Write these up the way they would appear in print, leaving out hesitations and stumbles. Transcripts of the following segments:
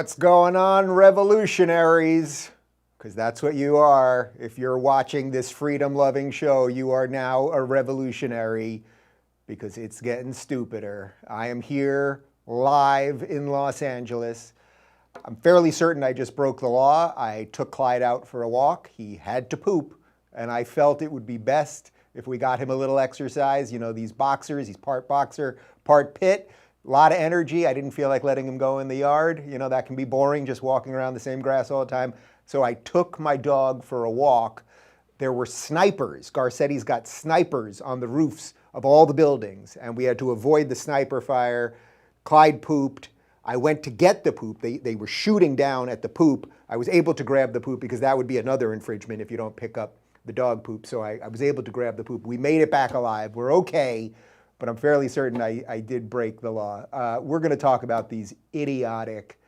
What's going on, revolutionaries? Because that's what you are. If you're watching this freedom-loving show, you are now a revolutionary because it's getting stupider. I am here live in Los Angeles. I'm fairly certain I just broke the law. I took Clyde out for a walk. He had to poop, and I felt it would be best if we got him a little exercise. You know, these boxers, he's part boxer, part pit. A lot of energy. I didn't feel like letting him go in the yard. You know, that can be boring, just walking around the same grass all the time. So I took my dog for a walk. There were snipers. Garcetti's got snipers on the roofs of all the buildings, and we had to avoid the sniper fire. Clyde pooped. I went to get the poop. They were shooting down at the poop. I was able to grab the poop because that would be another infringement if you don't pick up the dog poop. So I was able to grab the poop. We made it back alive. We're okay. But I'm fairly certain I did break the law. We're going to talk about these idiotic,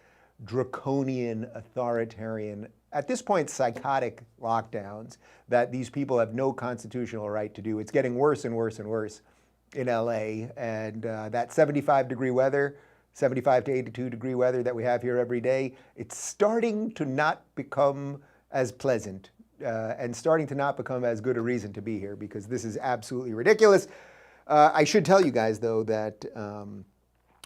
draconian, authoritarian, at this point, psychotic lockdowns that these people have no constitutional right to do. It's getting worse and worse and worse in LA. And that 75-degree weather, 75 to 82-degree weather that we have here every day, it's starting to not become as pleasant and starting to not become as good a reason to be here because this is absolutely ridiculous. I should tell you guys, though, that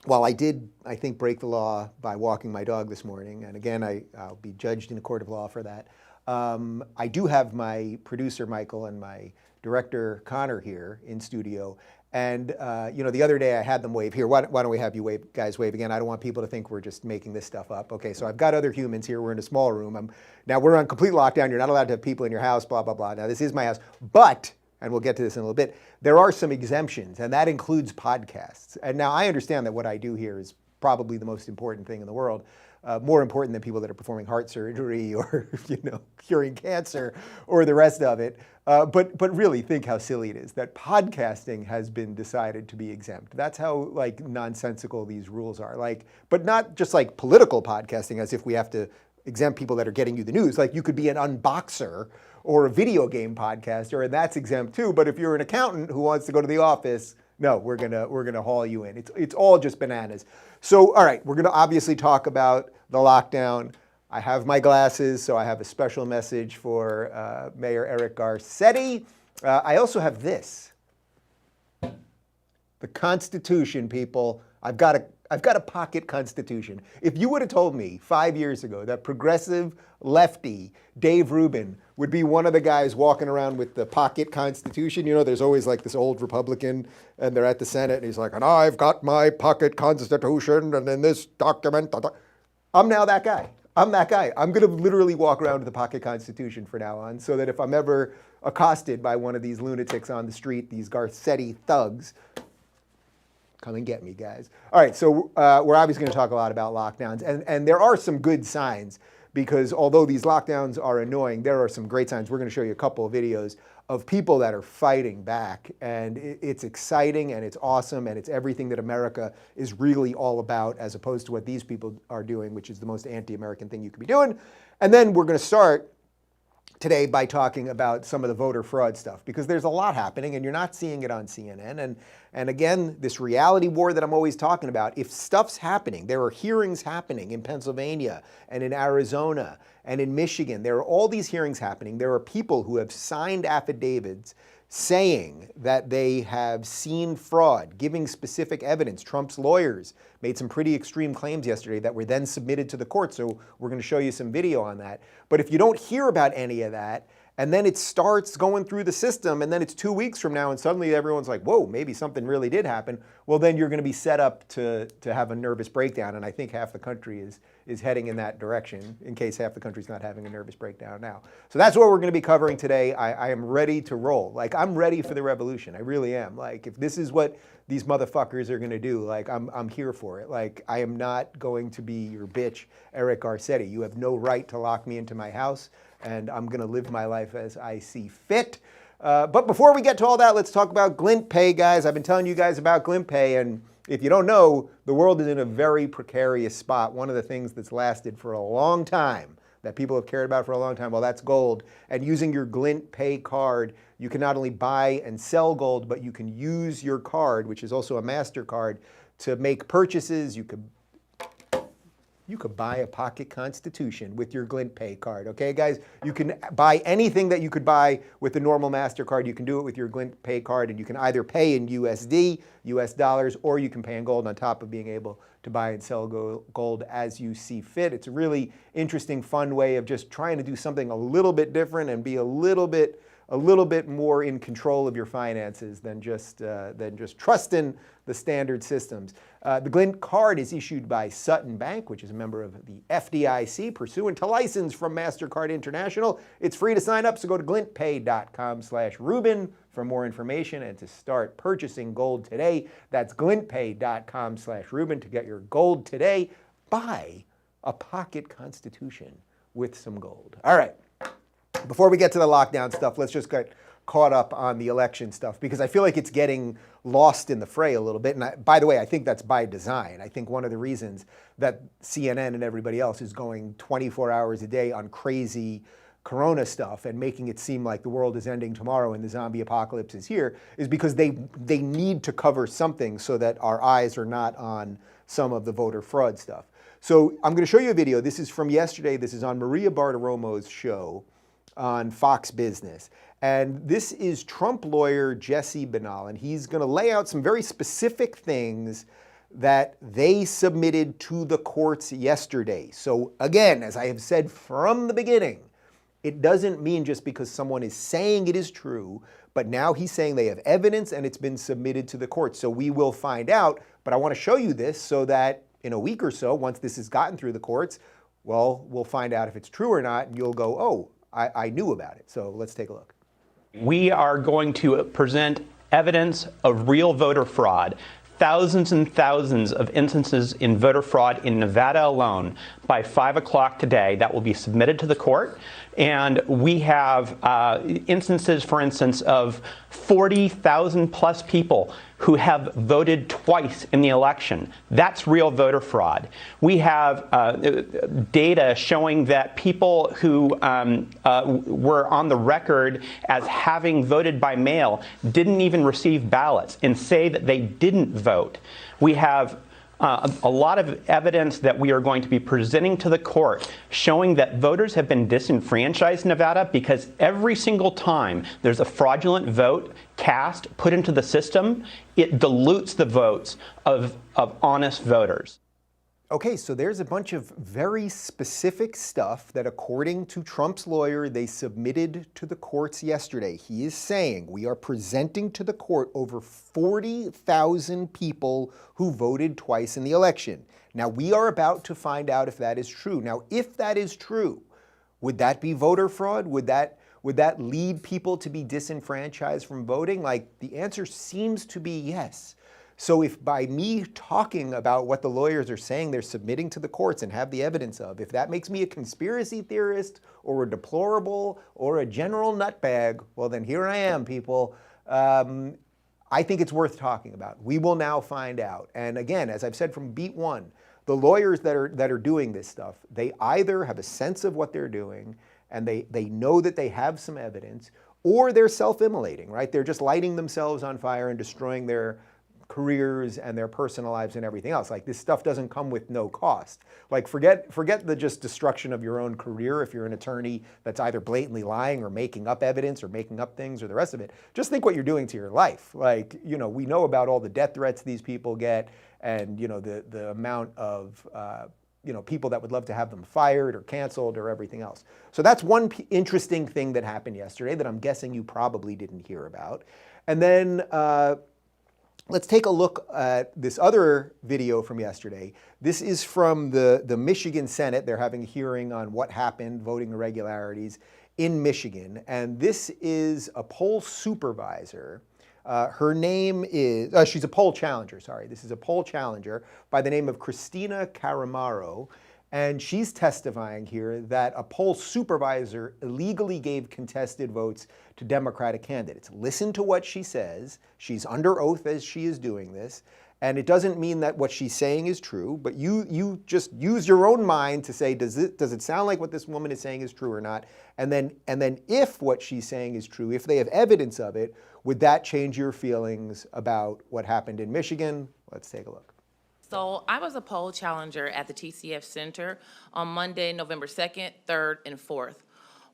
while I did, I think, break the law by walking my dog this morning, and again, I'll be judged in a court of law for that, I do have my producer, Michael, and my director, Connor, here in studio. And, you know, the other day I had them wave. Here, why don't we have you guys wave again? I don't want people to think we're just making this stuff up. Okay, so I've got other humans here. We're in a small room. Now, we're on complete lockdown. You're not allowed to have people in your house, blah, blah, blah. Now, this is my house. But, and we'll get to this in a little bit, there are some exemptions, and that includes podcasts. And now I understand that what I do here is probably the most important thing in the world, more important than people that are performing heart surgery or, you know, curing cancer or the rest of it. But really think how silly it is that podcasting has been decided to be exempt. That's how, like, nonsensical these rules are. Like, but not just like political podcasting, as if we have to exempt people that are getting you the news. Like, you could be an unboxer or a video game podcaster, and that's exempt too. But if you're an accountant who wants to go to the office, no, we're gonna haul you in. It's all just bananas. So, all right, we're gonna obviously talk about the lockdown. I have my glasses, so I have a special message for Mayor Eric Garcetti. I also have this, the Constitution, people. I've got a pocket Constitution. If you would have told me 5 years ago that progressive lefty Dave Rubin would be one of the guys walking around with the pocket Constitution, you know, there's always like this old Republican and they're at the Senate and he's like, and I've got my pocket Constitution and in this document. I'm now that guy. I'm that guy. I'm going to literally walk around with a pocket Constitution from now on so that if I'm ever accosted by one of these lunatics on the street, these Garcetti thugs, come and get me, guys. All right, so we're obviously going to talk a lot about lockdowns, and there are some good signs because although these lockdowns are annoying, there are some great signs. We're going to show you a couple of videos of people that are fighting back, and it's exciting, and it's awesome, and it's everything that America is really all about as opposed to what these people are doing, which is the most anti-American thing you could be doing. And then we're going to start today by talking about some of the voter fraud stuff because there's a lot happening and you're not seeing it on CNN. And again, this reality war that I'm always talking about, if stuff's happening, there are hearings happening in Pennsylvania and in Arizona and in Michigan. There are all these hearings happening. There are people who have signed affidavits saying that they have seen fraud, giving specific evidence. Trump's lawyers made some pretty extreme claims yesterday that were then submitted to the court, so we're going to show you some video on that. But if you don't hear about any of that, and then it starts going through the system, and then it's 2 weeks from now, and suddenly everyone's like, whoa, maybe something really did happen, well, then you're going to be set up to have a nervous breakdown, and I think half the country is heading in that direction, in case half the country's not having a nervous breakdown now. So that's what we're going to be covering today. I am ready to roll. Like, I'm ready for the revolution. I really am. Like, if this is what these motherfuckers are going to do, like, I'm here for it. Like, I am not going to be your bitch, Eric Garcetti. You have no right to lock me into my house, and I'm going to live my life as I see fit. But before we get to all that, let's talk about Glint Pay, guys. I've been telling you guys about Glint Pay, and if you don't know, the world is in a very precarious spot. One of the things that's lasted for a long time, that people have cared about for a long time, well, that's gold. And using your Glint Pay card, you can not only buy and sell gold, but you can use your card, which is also a MasterCard, to make purchases. You could you could buy a pocket constitution with your Glint Pay card. Okay, guys, you can buy anything that you could buy with the normal MasterCard. You can do it with your Glint Pay card, and you can either pay in USD, US dollars, or you can pay in gold on top of being able to buy and sell gold as you see fit. It's a really interesting, fun way of just trying to do something a little bit different and be a little bit more in control of your finances than just trusting the standard systems. The Glint card is issued by Sutton Bank, which is a member of the FDIC, pursuant to license from MasterCard International. It's free to sign up, so go to glintpay.com/Rubin for more information and to start purchasing gold today. That's glintpay.com/Rubin to get your gold today. Buy a pocket constitution with some gold. All right. Before we get to the lockdown stuff, let's just get caught up on the election stuff, because I feel like it's getting lost in the fray a little bit. And by the way, I think that's by design. I think one of the reasons that CNN and everybody else is going 24 hours a day on crazy corona stuff and making it seem like the world is ending tomorrow and the zombie apocalypse is here is because they need to cover something so that our eyes are not on some of the voter fraud stuff. So I'm going to show you a video. This is from yesterday. This is on Maria Bartiromo's show on Fox Business. And this is Trump lawyer Jesse Binnall, and he's going to lay out some very specific things that they submitted to the courts yesterday. So again, as I have said from the beginning, it doesn't mean just because someone is saying it is true, but now he's saying they have evidence and it's been submitted to the courts. So we will find out, but I want to show you this so that in a week or so, once this has gotten through the courts, well, we'll find out if it's true or not, and you'll go, oh, I knew about it. So let's take a look. We are going to present evidence of real voter fraud. Thousands and thousands of instances in voter fraud in Nevada alone by 5 o'clock today that will be submitted to the court. And we have instances, for instance, of 40,000 plus people who have voted twice in the election. That's real voter fraud. We have data showing that people who were on the record as having voted by mail didn't even receive ballots and say that they didn't vote. We have a lot of evidence that we are going to be presenting to the court showing that voters have been disenfranchised in Nevada because every single time there's a fraudulent vote cast, put into the system, it dilutes the votes of honest voters. Okay, so there's a bunch of very specific stuff that, according to Trump's lawyer, they submitted to the courts yesterday. He is saying we are presenting to the court over 40,000 people who voted twice in the election. Now, we are about to find out if that is true. Now, if that is true, would that be voter fraud? Would that lead people to be disenfranchised from voting? Like, the answer seems to be yes. So if by me talking about what the lawyers are saying they're submitting to the courts and have the evidence of, if that makes me a conspiracy theorist or a deplorable or a general nutbag, well then here I am, people. I think it's worth talking about. We will now find out. And again, as I've said from beat one, the lawyers that are doing this stuff, they either have a sense of what they're doing and they know that they have some evidence, or they're self-immolating, right? They're just lighting themselves on fire and destroying their careers and their personal lives and everything else. Like, this stuff doesn't come with no cost. Like, forget the just destruction of your own career if you're an attorney that's either blatantly lying or making up evidence or making up things or the rest of it. Just think what you're doing to your life. Like, you know, we know about all the death threats these people get and, you know, the amount of, you know, people that would love to have them fired or canceled or everything else. So that's one interesting thing that happened yesterday that I'm guessing you probably didn't hear about. And then, let's take a look at this other video from yesterday. This is from the Michigan Senate. They're having a hearing on what happened, voting irregularities in Michigan. And this is a poll supervisor. Her name is, she's a poll challenger, sorry. This is a poll challenger by the name of Kristina Karamo. And she's testifying here that a poll supervisor illegally gave contested votes to Democratic candidates. Listen to what she says. She's under oath as she is doing this. And it doesn't mean that what she's saying is true, but you just use your own mind to say, does it sound like what this woman is saying is true or not? And then if what she's saying is true, if they have evidence of it, would that change your feelings about what happened in Michigan? Let's take a look. So I was a poll challenger at the TCF Center on Monday, November 2nd, 3rd, and 4th.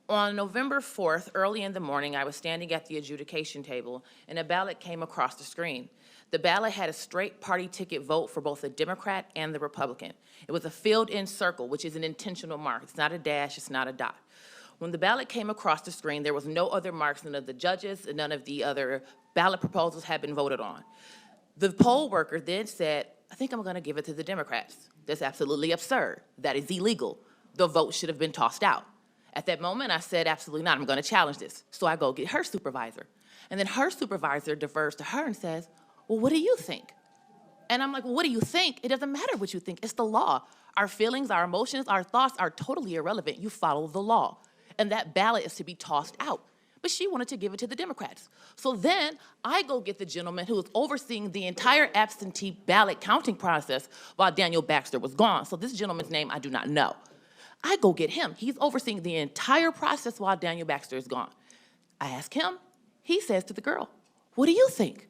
On November 4th, early in the morning, I was standing at the adjudication table, and a ballot came across the screen. The ballot had a straight party ticket vote for both the Democrat and the Republican. It was a filled-in circle, which is an intentional mark. It's not a dash, it's not a dot. When the ballot came across the screen, there was no other marks. None of the judges and none of the other ballot proposals had been voted on. The poll worker then said, I think I'm going to give it to the Democrats. That's absolutely absurd. That is illegal. The vote should have been tossed out. At that moment, I said, absolutely not. I'm going to challenge this. So I go get her supervisor. And then her supervisor defers to her and says, well, what do you think? And I'm like, well, what do you think? It doesn't matter what you think. It's the law. Our feelings, our emotions, our thoughts are totally irrelevant. You follow the law. And that ballot is to be tossed out. But she wanted to give it to the Democrats. So then I go get the gentleman who was overseeing the entire absentee ballot counting process while Daniel Baxter was gone. So this gentleman's name I do not know. I go get him. He's overseeing the entire process while Daniel Baxter is gone. I ask him. He says to the girl, what do you think?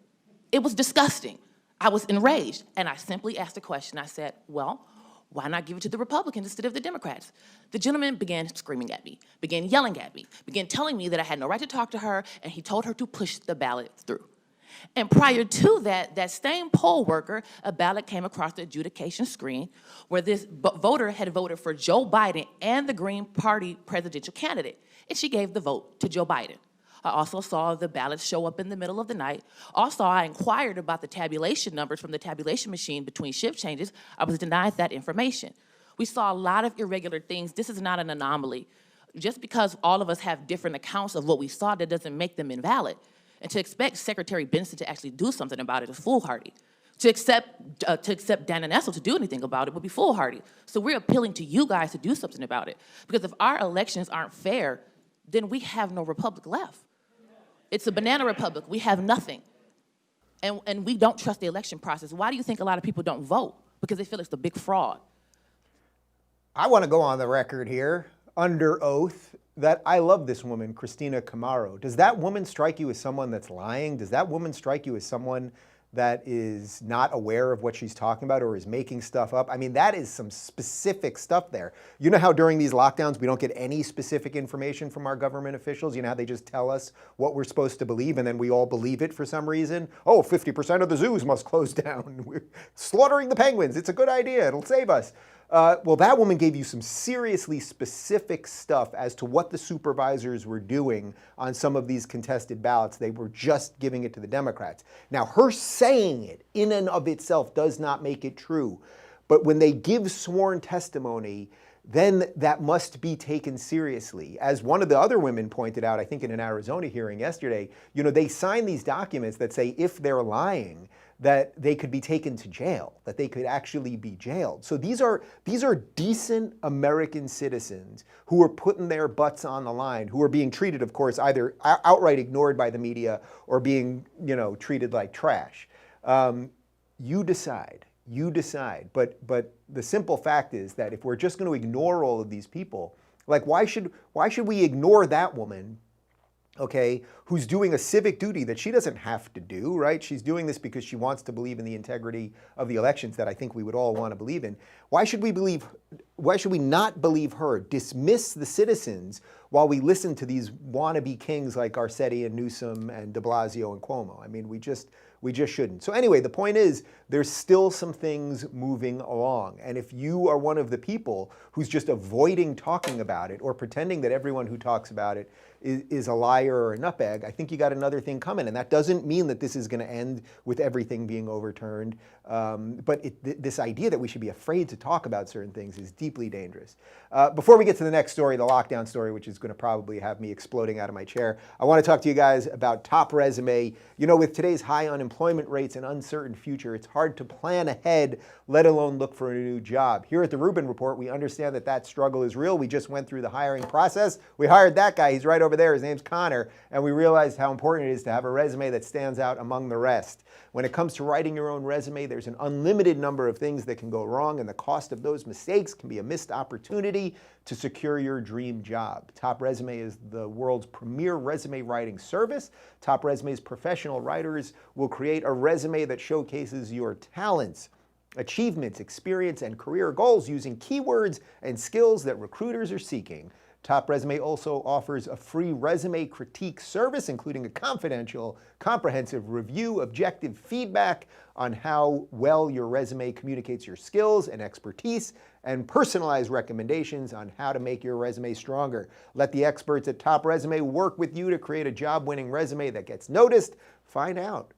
It was disgusting. I was enraged, and I simply asked a question. I said, well, why not give it to the Republicans instead of the Democrats? The gentleman began screaming at me, began yelling at me, began telling me that I had no right to talk to her, and he told her to push the ballot through. And prior to that, that same poll worker, a ballot came across the adjudication screen where this voter had voted for Joe Biden and the Green Party presidential candidate, and she gave the vote to Joe Biden. I also saw the ballots show up in the middle of the night. Also, I inquired about the tabulation numbers from the tabulation machine between shift changes. I was denied that information. We saw a lot of irregular things. This is not an anomaly. Just because all of us have different accounts of what we saw, that doesn't make them invalid. And to expect Secretary Benson to actually do something about it is foolhardy. To accept Dan and Essel to do anything about it would be foolhardy. So we're appealing to you guys to do something about it. Because if our elections aren't fair, then we have no republic left. It's a banana republic. We have nothing. And we don't trust the election process. Why do you think a lot of people don't vote? Because they feel it's a big fraud. I want to go on the record here, under oath, that I love this woman, Kristina Karamo. Does that woman strike you as someone that's lying? Does that woman strike you as someone that is not aware of what she's talking about or is making stuff up? I mean, that is some specific stuff there. You know how during these lockdowns we don't get any specific information from our government officials? You know how they just tell us what we're supposed to believe and then we all believe it for some reason? Oh, 50% of the zoos must close down. We're slaughtering the penguins. It's a good idea. It'll save us. Well, that woman gave you some seriously specific stuff as to what the supervisors were doing on some of these contested ballots. They were just giving it to the Democrats. Now, her saying it in and of itself does not make it true. But when they give sworn testimony, then that must be taken seriously. As one of the other women pointed out, I think in an Arizona hearing yesterday, you know, they sign these documents that say if they're lying, that they could be taken to jail, that they could actually be jailed. So these are decent American citizens who are putting their butts on the line, who are being treated, of course, either outright ignored by the media or being, you know, treated like trash. You decide. You decide. But the simple fact is that if we're just going to ignore all of these people, like why should we ignore that woman, okay, who's doing a civic duty that she doesn't have to do, right? She's doing this because she wants to believe in the integrity of the elections that I think we would all want to believe in. Why should we not believe her, dismiss the citizens while we listen to these wannabe kings like Garcetti and Newsom and de Blasio and Cuomo? I mean, we just shouldn't. So anyway, the point is there's still some things moving along. And if you are one of the people who's just avoiding talking about it or pretending that everyone who talks about it is a liar or a nutbag, I think you got another thing coming. And that doesn't mean that this is going to end with everything being overturned. But this idea that we should be afraid to talk about certain things is deeply dangerous. Before we get to the next story, the lockdown story, which is going to probably have me exploding out of my chair, I want to talk to you guys about Top Resume. You know, with today's high unemployment rates and uncertain future, it's hard to plan ahead, let alone look for a new job. Here at the Rubin Report, we understand that struggle is real. We just went through the hiring process. We hired that guy. He's right over there. His name's Connor. And we realized how important it is to have a resume that stands out among the rest. When it comes to writing your own resume, there's an unlimited number of things that can go wrong, and the cost of those mistakes can be a missed opportunity to secure your dream job. Top Resume is the world's premier resume writing service. Top Resume's professional writers will create a resume that showcases your talents. achievements, experience, and career goals using keywords and skills that recruiters are seeking. Top Resume also offers a free resume critique service, including a confidential, comprehensive review, objective feedback on how well your resume communicates your skills and expertise, and personalized recommendations on how to make your resume stronger. Let the experts at Top Resume work with you to create a job-winning resume that gets noticed. Find out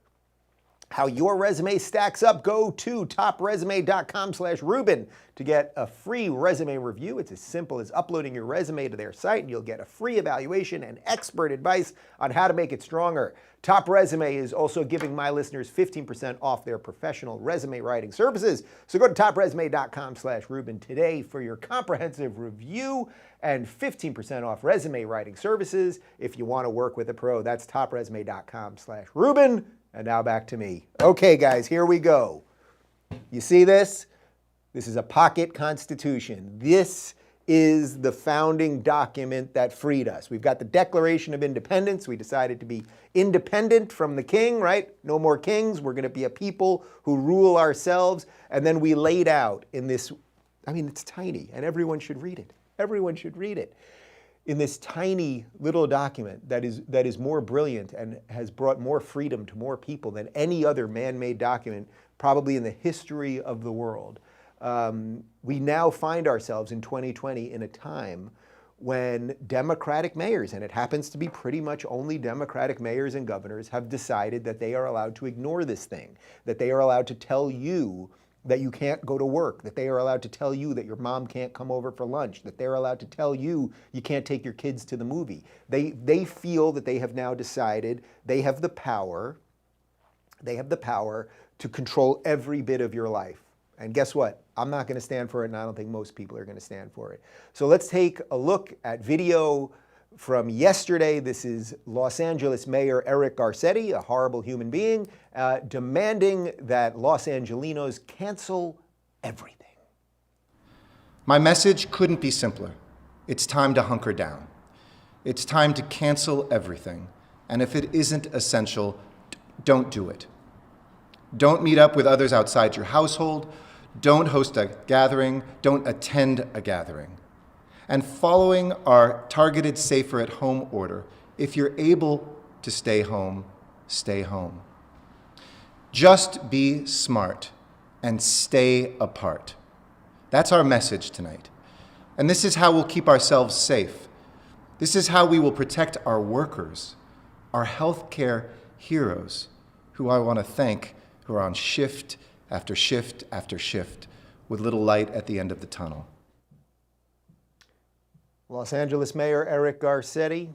how your resume stacks up. Go to topresume.com/Rubin to get a free resume review. It's as simple as uploading your resume to their site, and you'll get a free evaluation and expert advice on how to make it stronger. Top Resume is also giving my listeners 15% off their professional resume writing services. So go to topresume.com/Rubin today for your comprehensive review and 15% off resume writing services if you want to work with a pro. That's topresume.com/Rubin. And now back to me. Okay, guys, here we go. You see this? This is a pocket constitution. This is the founding document that freed us. We've got the Declaration of Independence. We decided to be independent from the king, right? No more kings. We're going to be a people who rule ourselves. And then we laid out in this, I mean, it's tiny, and everyone should read it. Everyone should read it. In this tiny little document that is more brilliant and has brought more freedom to more people than any other man-made document probably in the history of the world. We now find ourselves in 2020 in a time when Democratic mayors, and it happens to be pretty much only Democratic mayors and governors, have decided that they are allowed to ignore this thing, that they are allowed to tell you that you can't go to work, that they are allowed to tell you that your mom can't come over for lunch, that they're allowed to tell you you can't take your kids to the movie. They feel that they have now decided they have the power to control every bit of your life. And guess what? I'm not going to stand for it, and I don't think most people are going to stand for it. So let's take a look at video from yesterday. This is Los Angeles Mayor Eric Garcetti, a horrible human being, demanding that Los Angelinos cancel everything. My message couldn't be simpler. It's time to hunker down. It's time to cancel everything. And if it isn't essential, don't do it. Don't meet up with others outside your household. Don't host a gathering. Don't attend a gathering. And following our targeted safer at home order, if you're able to stay home, stay home. Just be smart and stay apart. That's our message tonight. And this is how we'll keep ourselves safe. This is how we will protect our workers, our healthcare heroes, who I want to thank, who are on shift after shift after shift with little light at the end of the tunnel. Los Angeles Mayor Eric Garcetti,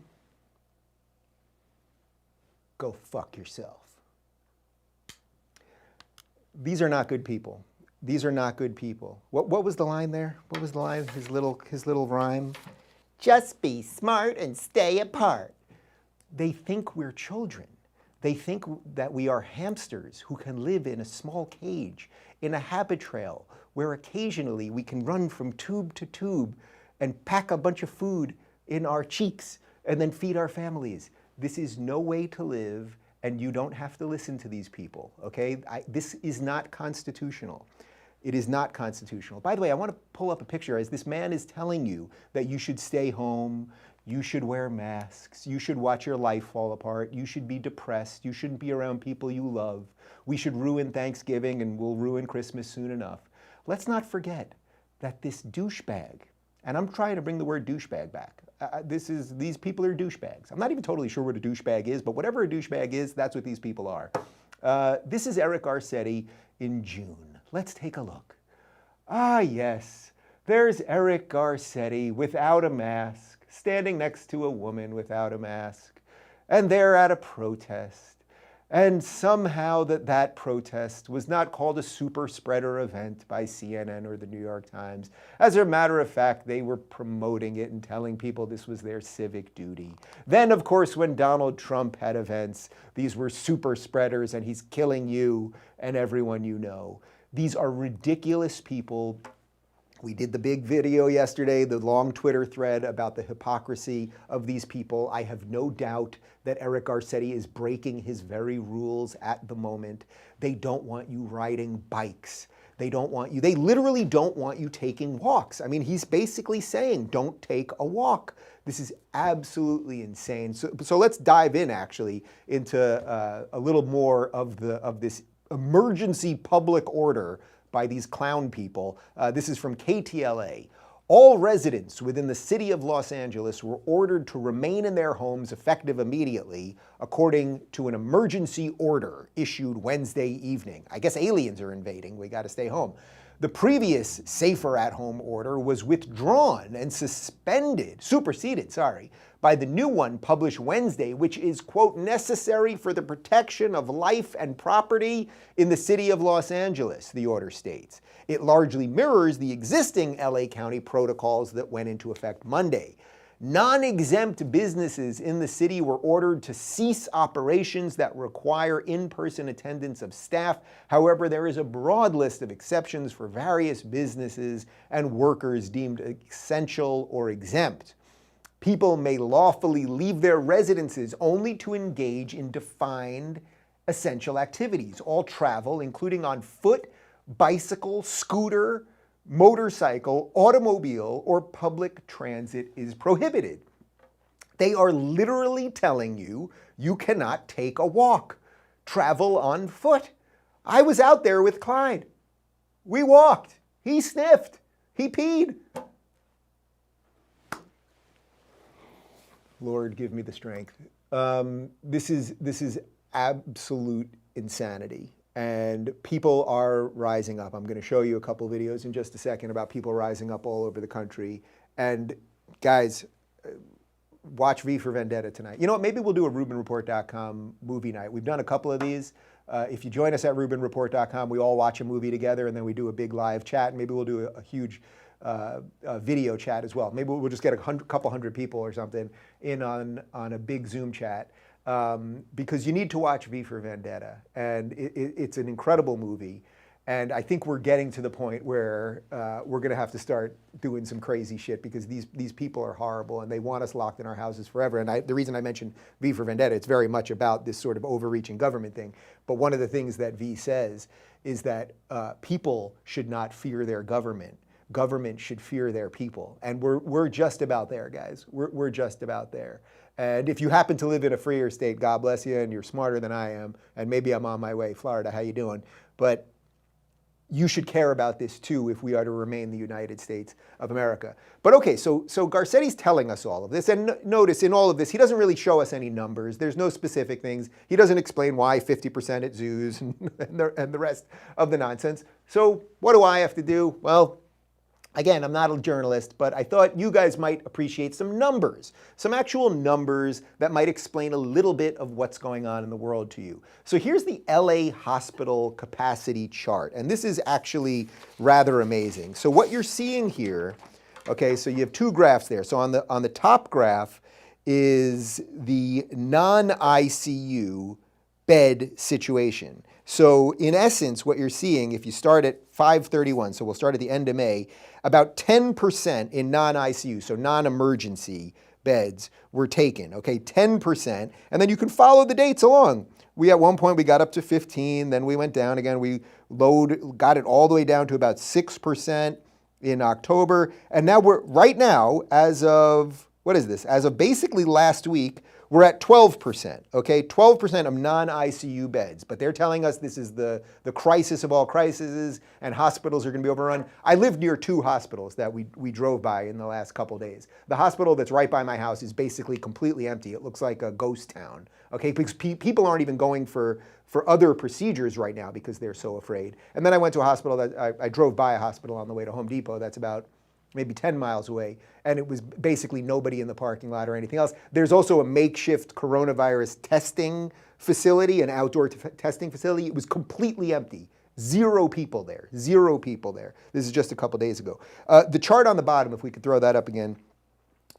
go fuck yourself. These are not good people. These are not good people. What was the line there? What was the line? His little rhyme? Just be smart and stay apart. They think we're children. They think that we are hamsters who can live in a small cage, in a habit trail, where occasionally we can run from tube to tube and pack a bunch of food in our cheeks and then feed our families. This is no way to live, and you don't have to listen to these people, okay? This is not constitutional. It is not constitutional. By the way, I want to pull up a picture as this man is telling you that you should stay home, you should wear masks, you should watch your life fall apart, you should be depressed, you shouldn't be around people you love, we should ruin Thanksgiving and we'll ruin Christmas soon enough. Let's not forget that this douchebag, and I'm trying to bring the word douchebag back. These people are douchebags. I'm not even totally sure what a douchebag is, but whatever a douchebag is, that's what these people are. This is Eric Garcetti in June. Let's take a look. Ah, yes, there's Eric Garcetti without a mask, standing next to a woman without a mask, and they're at a protest. And somehow that protest was not called a super spreader event by CNN or the New York Times. As a matter of fact, they were promoting it and telling people this was their civic duty. Then, of course, when Donald Trump had events, these were super spreaders and he's killing you and everyone you know. These are ridiculous people. We did the big video yesterday, the long Twitter thread about the hypocrisy of these people. I have no doubt that Eric Garcetti is breaking his very rules at the moment. They don't want you riding bikes. They don't want you, they literally don't want you taking walks. I mean, he's basically saying, don't take a walk. This is absolutely insane. So let's dive in actually into a little more of this emergency public order by these clown people. This is from KTLA. All residents within the city of Los Angeles were ordered to remain in their homes effective immediately, according to an emergency order issued Wednesday evening. I guess aliens are invading, we gotta stay home. The previous safer at home order was withdrawn and superseded, by the new one published Wednesday, which is, quote, necessary for the protection of life and property in the city of Los Angeles, the order states. It largely mirrors the existing LA County protocols that went into effect Monday. Non-exempt businesses in the city were ordered to cease operations that require in-person attendance of staff. However, there is a broad list of exceptions for various businesses and workers deemed essential or exempt. People may lawfully leave their residences only to engage in defined essential activities. All travel, including on foot, bicycle, scooter, motorcycle, automobile, or public transit is prohibited. They are literally telling you you cannot take a walk, travel on foot. I was out there with Clyde. We walked. He sniffed. He peed. Lord, give me the strength. This is absolute insanity. And people are rising up. I'm going to show you a couple videos in just a second about people rising up all over the country. And guys, watch V for Vendetta tonight. You know what? Maybe we'll do a RubinReport.com movie night. We've done a couple of these. If you join us at RubinReport.com, we all watch a movie together, and then we do a big live chat. And maybe we'll do a huge video chat as well. Maybe we'll just get a couple hundred people or something in on a big Zoom chat. Because you need to watch V for Vendetta, and it's an incredible movie, and I think we're getting to the point where we're going to have to start doing some crazy shit, because these people are horrible and they want us locked in our houses forever. And the reason I mentioned V for Vendetta, it's very much about this sort of overreaching government thing. But one of the things that V says is that people should not fear their government. Government should fear their people, and we're just about there, guys. We're just about there. And if you happen to live in a freer state, God bless you, and you're smarter than I am, and maybe I'm on my way. Florida, how you doing? But you should care about this too if we are to remain the United States of America. But okay, so Garcetti's telling us all of this, and notice in all of this, he doesn't really show us any numbers. There's no specific things. He doesn't explain why 50% at zoos and the rest of the nonsense. So what do I have to do? Well, again, I'm not a journalist, but I thought you guys might appreciate some numbers, some actual numbers that might explain a little bit of what's going on in the world to you. So here's the LA hospital capacity chart, and this is actually rather amazing. So what you're seeing here, okay, so you have two graphs there. So on the top graph is the non-ICU bed situation. So in essence, what you're seeing, if you start at 5/31, so we'll start at the end of May, about 10% in non-ICU, so non-emergency beds were taken, okay, 10%. And then you can follow the dates along. At one point we got up to 15, then we went down again. We got it all the way down to about 6% in October. And now right now, as of, what is this? As of basically last week, we're at 12%, okay? 12% of non-ICU beds, but they're telling us this is the crisis of all crises, and hospitals are gonna be overrun. I live near two hospitals that we drove by in the last couple days. The hospital that's right by my house is basically completely empty. It looks like a ghost town, okay? Because people aren't even going for other procedures right now because they're so afraid. And then I went to a hospital that, I drove by a hospital on the way to Home Depot that's about maybe 10 miles away, and it was basically nobody in the parking lot or anything else. There's also a makeshift coronavirus testing facility, an outdoor testing facility. It was completely empty. Zero people there. This is just a couple days ago. The chart on the bottom, if we could throw that up again,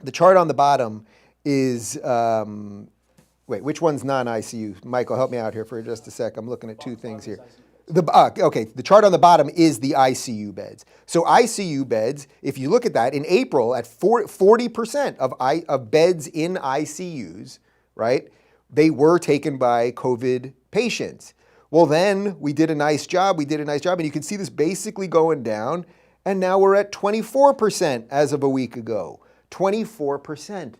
the chart on the bottom is, wait, which one's non-ICU? Michael, help me out here for just a sec. I'm looking at two things here. Okay, the chart on the bottom is the ICU beds. So ICU beds, if you look at that, in April at 40% of beds in ICUs, right, they were taken by COVID patients. Well, then we did a nice job. And you can see this basically going down. And now we're at 24% as of a week ago. 24%.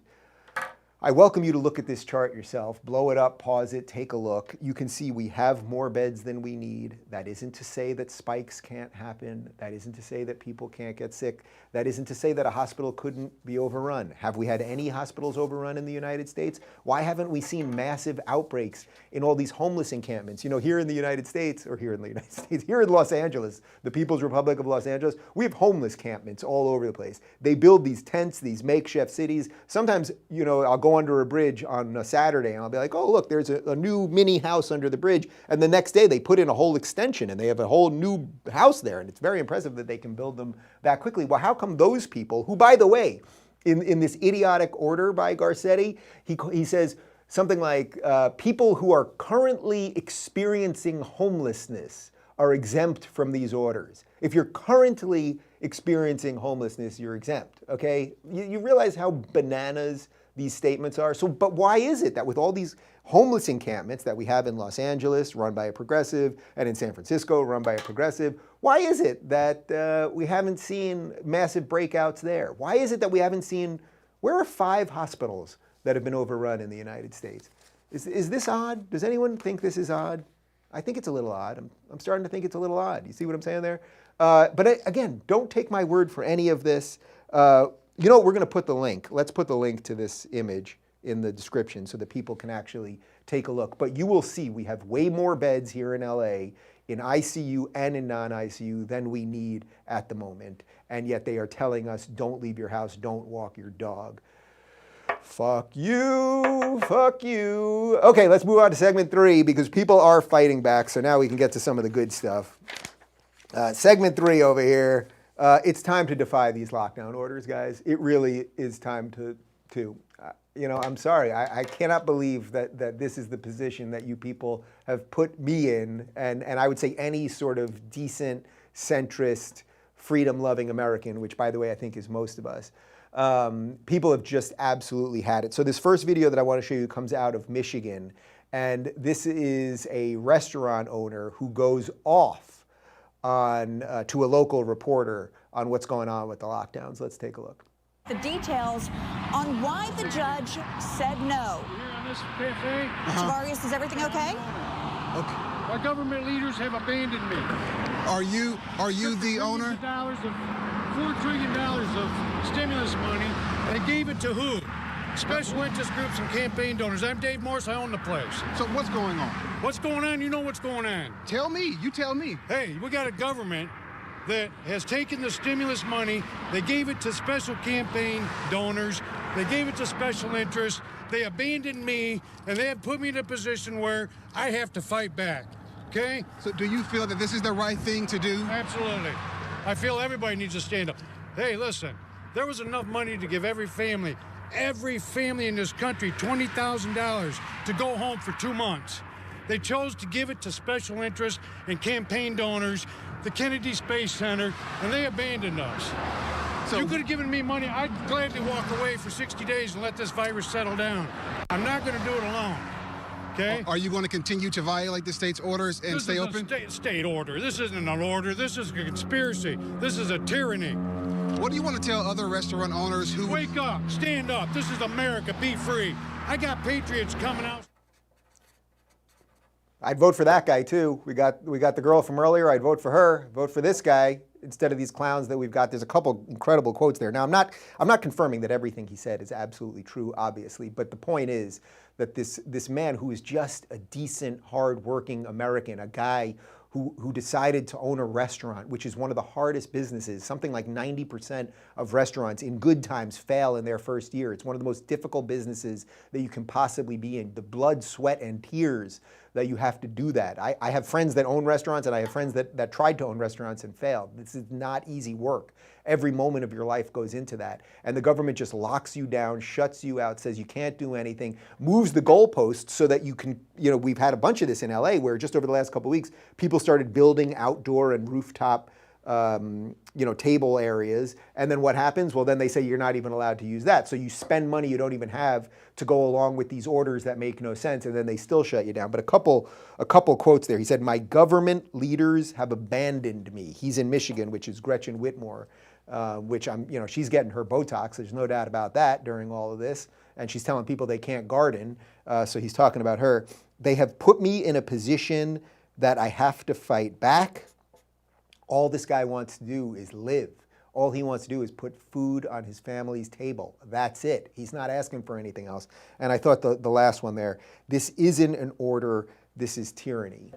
I welcome you to look at this chart yourself. Blow it up, pause it, take a look. You can see we have more beds than we need. That isn't to say that spikes can't happen. That isn't to say that people can't get sick. That isn't to say that a hospital couldn't be overrun. Have we had any hospitals overrun in the United States? Why haven't we seen massive outbreaks in all these homeless encampments? You know, here in the United States, here in Los Angeles, the People's Republic of Los Angeles, we have homeless encampments all over the place. They build these tents, these makeshift cities. Sometimes, you know, I'll go under a bridge on a Saturday and I'll be like, oh, look, there's a new mini house under the bridge. And the next day they put in a whole extension and they have a whole new house there. And it's very impressive that they can build them that quickly. Well, how come those people, who, by the way, in this idiotic order by Garcetti, he says something like, people who are currently experiencing homelessness are exempt from these orders. If you're currently experiencing homelessness, you're exempt, okay? You realize how bananas these statements are? So, but why is it that with all these homeless encampments that we have in Los Angeles, run by a progressive, and in San Francisco, run by a progressive, why is it that we haven't seen massive breakouts there? Why is it that we haven't seen, where are 5 hospitals that have been overrun in the United States? Is this odd? Does anyone think this is odd? I think it's a little odd. I'm starting to think it's a little odd. You see what I'm saying there? But again, don't take my word for any of this. You know what, we're going to put the link. Let's put the link to this image in the description so that people can actually take a look. But you will see we have way more beds here in LA in ICU and in non-ICU than we need at the moment. And yet they are telling us, don't leave your house, don't walk your dog. Fuck you, fuck you. Okay, let's move on to segment 3 because people are fighting back. So now we can get to some of the good stuff. Segment 3 over here. It's time to defy these lockdown orders, guys. It really is time to you know, I'm sorry. I cannot believe that this is the position that you people have put me in, and I would say any sort of decent, centrist, freedom-loving American, which, by the way, I think is most of us. People have just absolutely had it. So this first video that I want to show you comes out of Michigan, and this is a restaurant owner who goes off on to a local reporter on what's going on with the lockdowns. Let's take a look. The details on why the judge said no. Here on this Café, Tavarius, is everything okay? okay. Our government leaders have abandoned me. Are you the owner? $4 trillion of stimulus money. They gave it to who? Special interest groups and campaign donors. I'm Dave Morris. I own the place. So what's going on? What's going on? You know what's going on. Tell me. You tell me. Hey, we got a government that has taken the stimulus money. They gave it to special campaign donors. They gave it to special interests. They abandoned me, and they have put me in a position where I have to fight back. Okay? So do you feel that this is the right thing to do? Absolutely. I feel everybody needs to stand up. Hey, listen, there was enough money to give every family in this country $20,000 to go home for 2 months. They chose to give it to special interests and campaign donors, the Kennedy Space Center, and they abandoned us. So you could have given me money. I'd gladly walk away for 60 days and let this virus settle down. I'm not going to do it alone. Okay? Are you going to continue to violate the state's orders and stay open? This is a state order. This isn't an order. This is a conspiracy. This is a tyranny. What do you want to tell other restaurant owners who... Wake up. Stand up. This is America. Be free. I got patriots coming out. I'd vote for that guy too. We got the girl from earlier. I'd vote for her. Vote for this guy instead of these clowns that we've got. There's a couple incredible quotes there. Now I'm not confirming that everything he said is absolutely true, obviously, but the point is that this man who is just a decent, hard-working American, a guy who decided to own a restaurant, which is one of the hardest businesses. Something like 90% of restaurants in good times fail in their first year. It's one of the most difficult businesses that you can possibly be in. The blood, sweat, and tears that you have to do that. I have friends that own restaurants, and I have friends that tried to own restaurants and failed. This is not easy work. Every moment of your life goes into that. And the government just locks you down, shuts you out, says you can't do anything, moves the goalposts so that you can, you know, we've had a bunch of this in LA where just over the last couple of weeks, people started building outdoor and rooftop table areas. And then what happens? Well, then they say you're not even allowed to use that. So you spend money you don't even have to go along with these orders that make no sense, and then they still shut you down. But a couple quotes there. He said, "My government leaders have abandoned me." He's in Michigan, which is Gretchen Whitmer, which she's getting her Botox. There's no doubt about that during all of this. And she's telling people they can't garden. So he's talking about her. "They have put me in a position that I have to fight back." All this guy wants to do is live. All he wants to do is put food on his family's table. That's it. He's not asking for anything else. And I thought the last one there, this isn't an order, this is tyranny.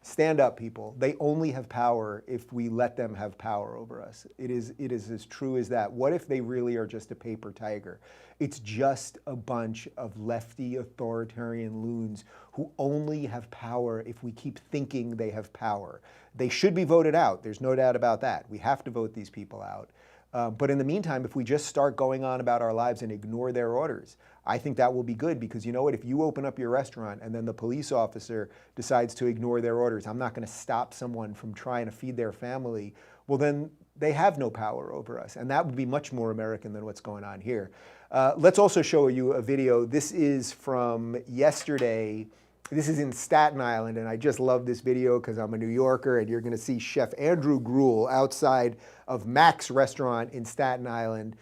Stand up, people. They only have power if we let them have power over us. It is as true as that. What if they really are just a paper tiger? It's just a bunch of lefty authoritarian loons who only have power if we keep thinking they have power. They should be voted out. There's no doubt about that. We have to vote these people out. But in the meantime, if we just start going on about our lives and ignore their orders, I think that will be good, because you know what? If you open up your restaurant and then the police officer decides to ignore their orders, I'm not going to stop someone from trying to feed their family, well, then they have no power over us. And that would be much more American than what's going on here. Let's also show you a video. This is from yesterday. This is in Staten Island, and I just love this video because I'm a New Yorker, and you're going to see Chef Andrew Gruel outside of Mac's restaurant in Staten Island.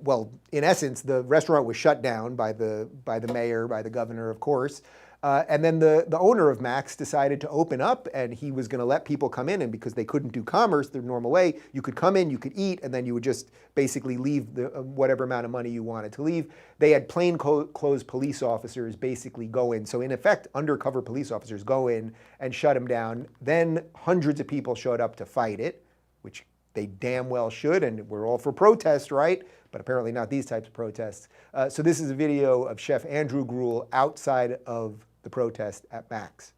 Well, in essence, the restaurant was shut down by the mayor, by the governor, of course. And then the owner of Mac's decided to open up, and he was going to let people come in. And because they couldn't do commerce the normal way, you could come in, you could eat, and then you would just basically leave whatever amount of money you wanted to leave. They had plainclothes police officers basically go in. So in effect, undercover police officers go in and shut him down. Then hundreds of people showed up to fight it, which they damn well should, and we're all for protest, right? But apparently not these types of protests. So this is a video of Chef Andrew Gruel outside of the protest at Mac's.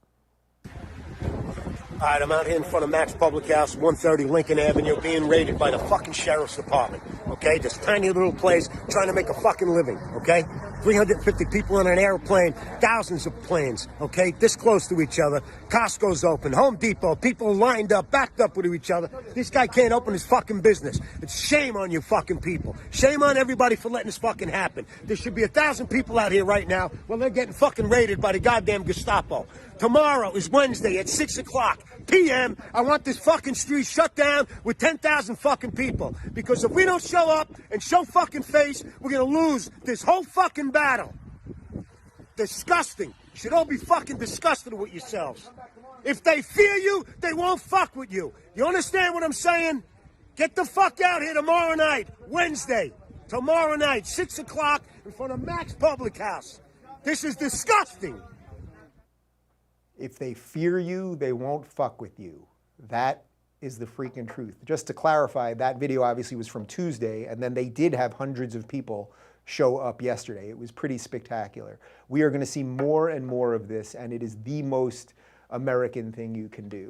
All right, I'm out here in front of Mac's Public House, 130 Lincoln Avenue, being raided by the fucking sheriff's department, okay? This tiny little place trying to make a fucking living, okay? 350 people on an airplane, thousands of planes, okay? This close to each other. Costco's open, Home Depot, people lined up, backed up with each other. This guy can't open his fucking business. It's shame on you fucking people. Shame on everybody for letting this fucking happen. There should be 1,000 people out here right now while they're getting fucking raided by the goddamn Gestapo. Tomorrow is Wednesday at 6 o'clock p.m. I want this fucking street shut down with 10,000 fucking people. Because if we don't show up and show fucking face, we're gonna lose this whole fucking battle. Disgusting. You should all be fucking disgusted with yourselves. If they fear you, they won't fuck with you. You understand what I'm saying? Get the fuck out here tomorrow night, Wednesday. Tomorrow night, 6 o'clock in front of Mac's Public House. This is disgusting. If they fear you, they won't fuck with you. That is the freaking truth. Just to clarify, that video obviously was from Tuesday, and then they did have hundreds of people show up yesterday. It was pretty spectacular. We are going to see more and more of this, and it is the most American thing you can do.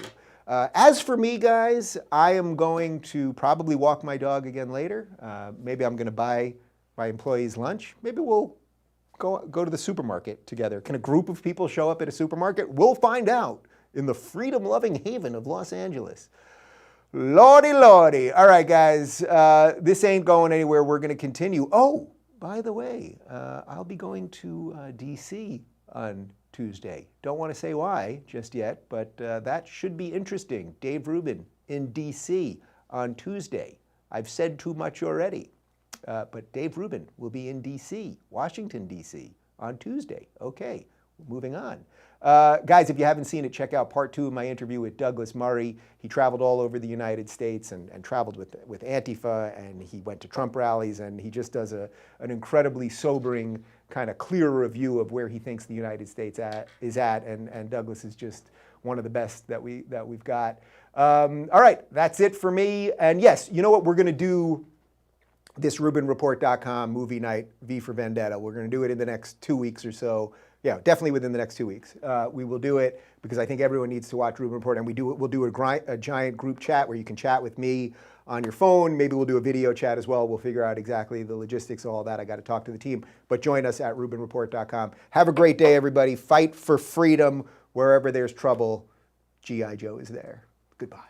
As for me, guys, I am going to probably walk my dog again later. Maybe I'm going to buy my employees lunch. Maybe we'll go to the supermarket together. Can a group of people show up at a supermarket? We'll find out in the freedom-loving haven of Los Angeles. Lordy, lordy. All right, guys, this ain't going anywhere. We're going to continue. Oh, by the way, I'll be going to D.C. on Tuesday. Don't want to say why just yet, but that should be interesting. Dave Rubin in D.C. on Tuesday. I've said too much already. But Dave Rubin will be in D.C., Washington, D.C. on Tuesday. Okay, moving on. Guys, if you haven't seen it, check out part 2 of my interview with Douglas Murray. He traveled all over the United States and traveled with Antifa, and he went to Trump rallies, and he just does an incredibly sobering, kind of clear review of where he thinks the United States is at, and Douglas is just one of the best that we've got. All right, that's it for me. And yes, you know what? We're going to do this RubinReport.com movie night, V for Vendetta. We're going to do it in the next 2 weeks or so. Yeah, definitely within the next 2 weeks. We will do it because I think everyone needs to watch Rubin Report, and we'll do a giant group chat where you can chat with me on your phone. Maybe we'll do a video chat as well. We'll figure out exactly the logistics of all that. I got to talk to the team. But join us at RubinReport.com. Have a great day, everybody. Fight for freedom. Wherever there's trouble, G.I. Joe is there. Goodbye.